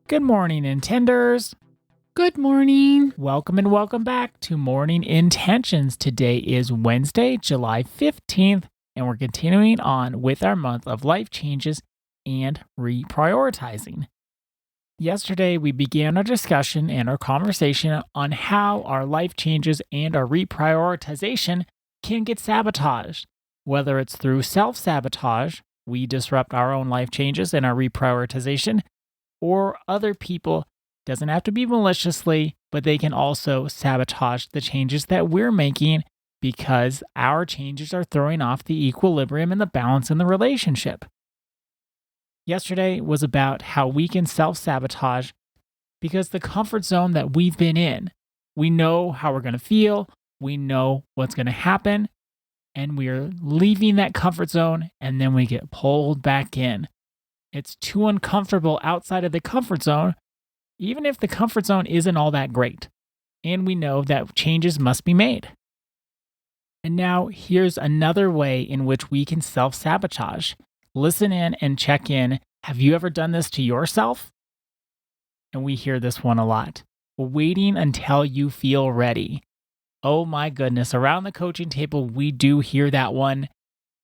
Good morning, Intenders. Good morning. Welcome and welcome back to Morning Intentions. Today is Wednesday, July 15th, and we're continuing on with our month of life changes and reprioritizing. Yesterday, we began our discussion and our conversation on how our life changes and our reprioritization can get sabotaged, whether it's through self sabotage, we disrupt our own life changes and our reprioritization, or other people. Doesn't have to be maliciously, but they can also sabotage the changes that we're making because our changes are throwing off the equilibrium and the balance in the relationship. Yesterday was about how we can self sabotage because the comfort zone that we've been in, we know how we're going to feel, we know what's going to happen, and we're leaving that comfort zone and then we get pulled back in. It's too uncomfortable outside of the comfort zone, even if the comfort zone isn't all that great. And we know that changes must be made. And now here's another way in which we can self sabotage. Listen in and check in. Have you ever done this to yourself? And we hear this one a lot. Waiting until you feel ready. Oh my goodness, around the coaching table, we do hear that one.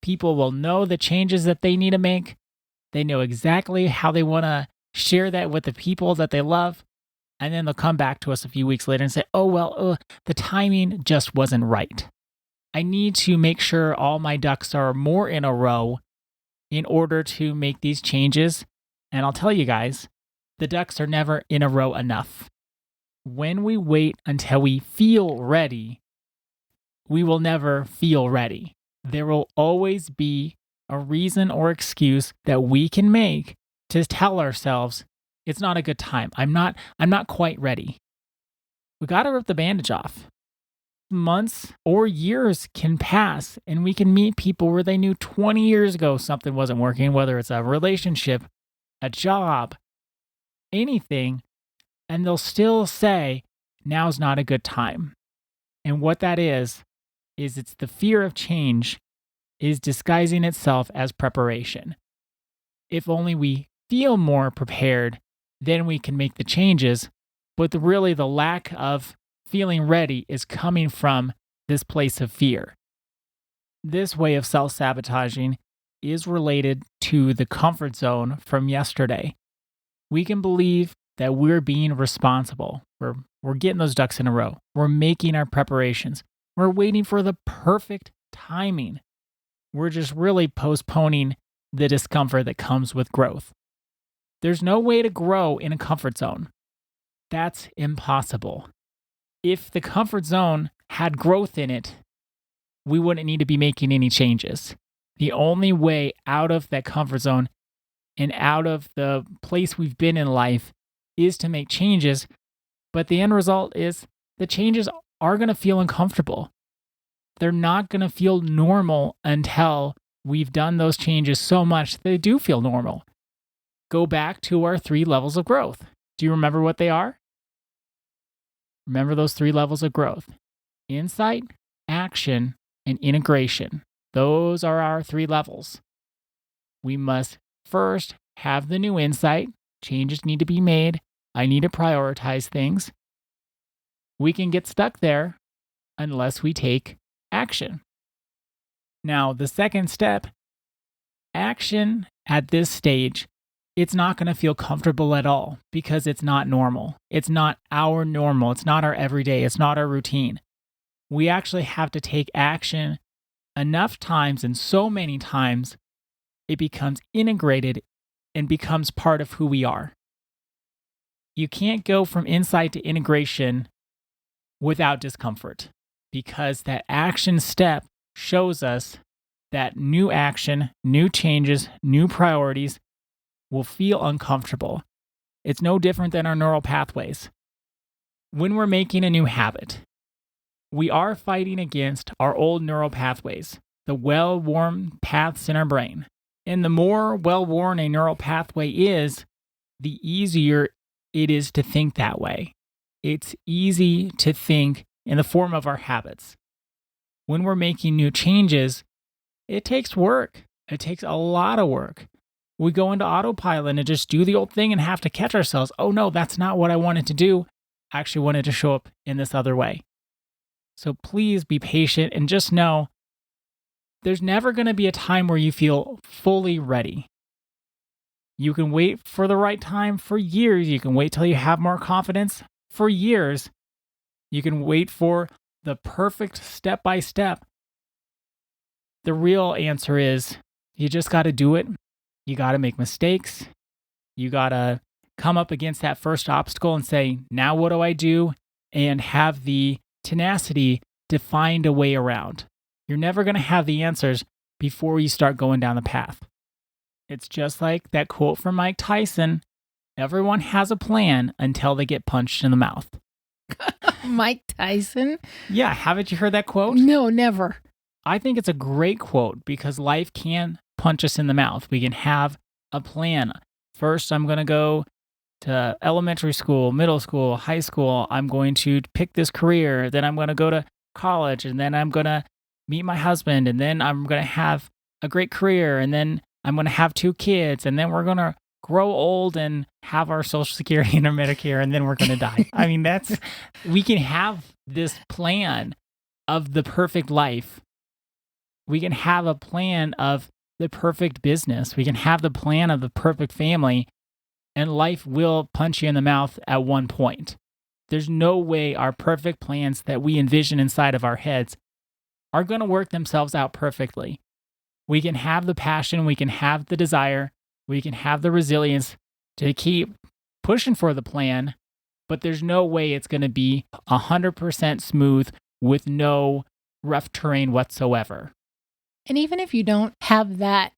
People will know the changes that they need to make. They know exactly how they want to share that with the people that they love. And then they'll come back to us a few weeks later and say, the timing just wasn't right. I need to make sure all my ducks are more in a row in order to make these changes. And I'll tell you guys, the ducks are never in a row enough. When we wait until we feel ready, we will never feel ready. There will always be a reason or excuse that we can make to tell ourselves it's not a good time. I'm not quite ready. We got to rip the bandage off. Months or years can pass and we can meet people where they knew 20 years ago something wasn't working, whether it's a relationship, a job, anything, and they'll still say now's not a good time. And what that is it's the fear of change is disguising itself as preparation. If only we feel more prepared, then we can make the changes. But really, the lack of feeling ready is coming from this place of fear. This way of self sabotaging is related to the comfort zone from yesterday. We can believe that we're being responsible. We're getting those ducks in a row. We're making our preparations. We're waiting for the perfect timing. We're just really postponing the discomfort that comes with growth. There's no way to grow in a comfort zone. That's impossible. If the comfort zone had growth in it, we wouldn't need to be making any changes. The only way out of that comfort zone and out of the place we've been in life is to make changes, but the end result is the changes are going to feel uncomfortable. They're not going to feel normal until we've done those changes so much they do feel normal. Go back to our 3 levels of growth. Do you remember what they are? Remember those 3 levels of growth: insight, action, and integration. Those are our 3 levels. We must first have the new insight. Changes need to be made. I need to prioritize things. We can get stuck there unless we take action. Now, the second step, action at this stage, it's not going to feel comfortable at all because it's not normal. It's not our normal. It's not our everyday. It's not our routine. We actually have to take action enough times, and so many times it becomes integrated and becomes part of who we are. You can't go from insight to integration without discomfort, because that action step shows us that new action, new changes, new priorities will feel uncomfortable. It's no different than our neural pathways. When we're making a new habit, we are fighting against our old neural pathways, the well-worn paths in our brain. And the more well-worn a neural pathway is, the easier it is to think that way. It's easy to think in the form of our habits. When we're making new changes, it takes work. It takes a lot of work. we go into autopilot and just do the old thing and have to catch ourselves. Oh no, that's not what I wanted to do. I actually wanted to show up in this other way. So please be patient and just know there's never going to be a time where you feel fully ready. You can wait for the right time for years. You can wait till you have more confidence for years. You can wait for the perfect step by step. The real answer is you just got to do it. You got to make mistakes. You got to come up against that first obstacle and say, now what do I do? And have the tenacity to find a way around. You're never going to have the answers before you start going down the path. It's just like that quote from Mike Tyson, everyone has a plan until they get punched in the mouth. Mike Tyson? Yeah, haven't you heard that quote? No, never. I think it's a great quote because life can punch us in the mouth. We can have a plan. First, I'm going to go to elementary school, middle school, high school. I'm going to pick this career. Then I'm going to go to college, and then I'm going to meet my husband, and then I'm going to have a great career, and then I'm going to have 2 kids, and then we're going to grow old and have our Social Security and our Medicare, and then we're going to die. I mean, we can have this plan of the perfect life. We can have a plan of the perfect business. We can have the plan of the perfect family, and life will punch you in the mouth at one point. There's no way our perfect plans that we envision inside of our heads are going to work themselves out perfectly. We can have the passion, we can have the desire, we can have the resilience to keep pushing for the plan, but there's no way it's going to be 100% smooth with no rough terrain whatsoever. And even if you don't have that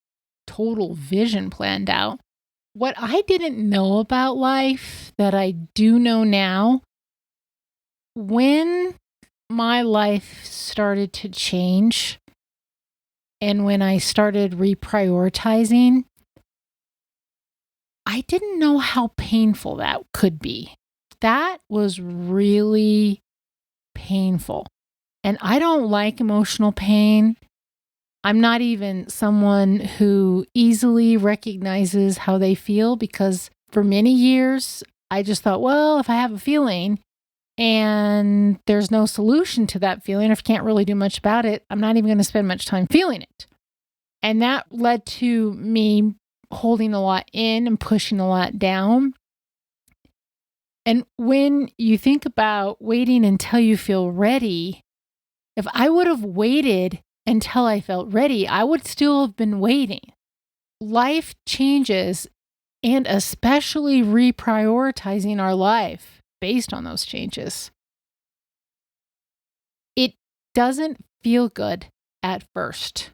total vision planned out, what I didn't know about life that I do know now, when my life started to change and when I started reprioritizing, I didn't know how painful that could be. That was really painful. And I don't like emotional pain. I'm not even someone who easily recognizes how they feel because for many years, I just thought, well, if I have a feeling and there's no solution to that feeling, or if I can't really do much about it, I'm not even going to spend much time feeling it. And that led to me holding a lot in and pushing a lot down. And when you think about waiting until you feel ready, if I would have waited until I felt ready, I would still have been waiting. Life changes, and especially reprioritizing our life based on those changes. It doesn't feel good at first.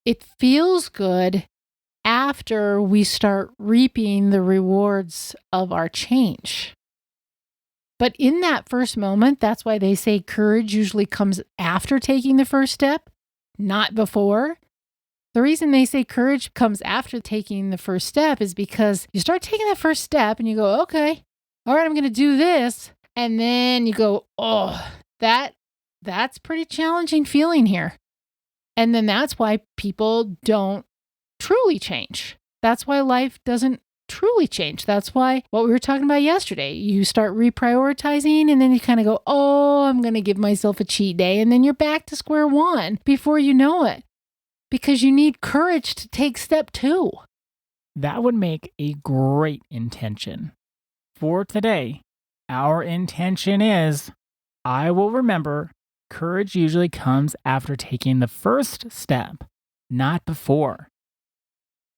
It feels good after we start reaping the rewards of our change. But in that first moment, that's why they say courage usually comes after taking the first step, not before. The reason they say courage comes after taking the first step is because you start taking that first step and you go, okay, all right, I'm going to do this. And then you go, oh, that's pretty challenging feeling here. And then that's why people don't truly change. That's why life doesn't truly change. That's why what we were talking about yesterday, you start reprioritizing and then you kind of go, oh, I'm going to give myself a cheat day. And then you're back to square one before you know it because you need courage to take step 2. That would make a great intention. For today, our intention is, I will remember courage usually comes after taking the first step, not before.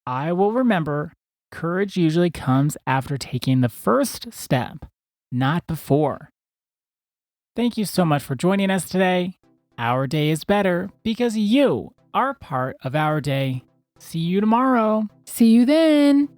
I will remember courage usually comes after taking the first step, not before. Thank you so much for joining us today. Our day is better because you are part of our day. See you tomorrow. See you then.